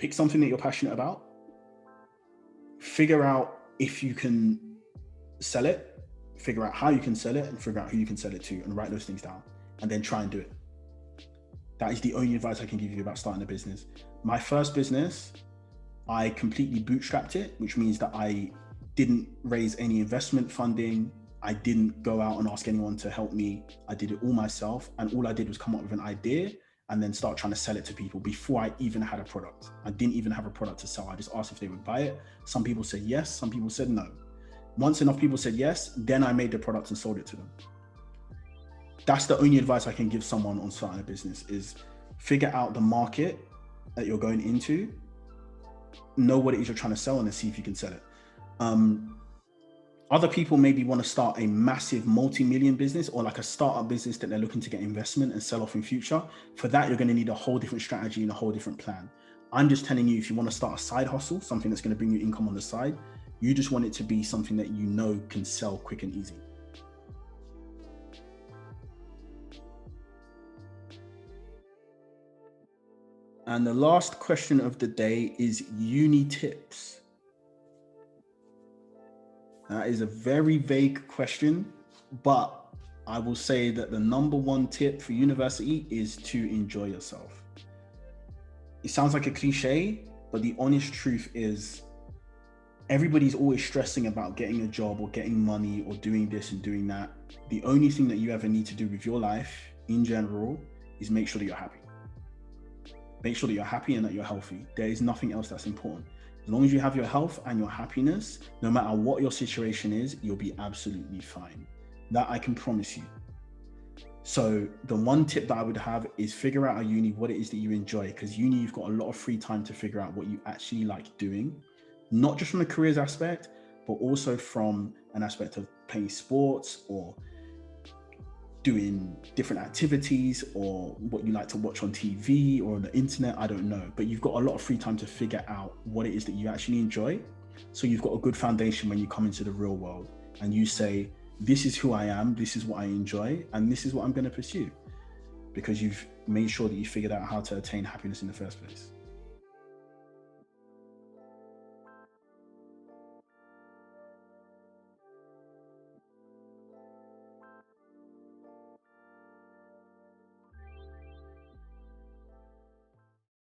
pick something that you're passionate about, figure out if you can sell it, figure out how you can sell it, and figure out who you can sell it to, and write those things down, and then try and do it. That is the only advice I can give you about starting a business. My first business, I completely bootstrapped it, which means that I didn't raise any investment funding. I didn't go out and ask anyone to help me. I did it all myself. And all I did was come up with an idea and then start trying to sell it to people before I even had a product. I didn't even have a product to sell. I just asked if they would buy it. Some people said yes, some people said no. Once enough people said yes, then I made the product and sold it to them. That's the only advice I can give someone on starting a business, is figure out the market that you're going into, know what it is you're trying to sell, and then see if you can sell it. Other people maybe want to start a massive multi-million business, or like a startup business that they're looking to get investment and sell off in future. For that, you're going to need a whole different strategy and a whole different plan. I'm just telling you, if you want to start a side hustle, something that's going to bring you income on the side, you just want it to be something that you know can sell quick and easy. And the last question of the day is uni tips. That is a very vague question, but I will say that the number one tip for university is to enjoy yourself. It sounds like a cliche, but the honest truth is everybody's always stressing about getting a job or getting money or doing this and doing that. The only thing that you ever need to do with your life in general is make sure that you're happy. Make sure that you're happy and that you're healthy. There is nothing else that's important. As long as you have your health and your happiness, no matter what your situation is, you'll be absolutely fine. That I can promise you. So the one tip that I would have is figure out at uni what it is that you enjoy, because uni, you've got a lot of free time to figure out what you actually like doing, not just from a careers aspect, but also from an aspect of playing sports or doing different activities, or what you like to watch on TV or on the internet, I don't know. But you've got a lot of free time to figure out what it is that you actually enjoy. So you've got a good foundation when you come into the real world and you say, this is who I am, this is what I enjoy, and this is what I'm going to pursue, because you've made sure that you figured out how to attain happiness in the first place.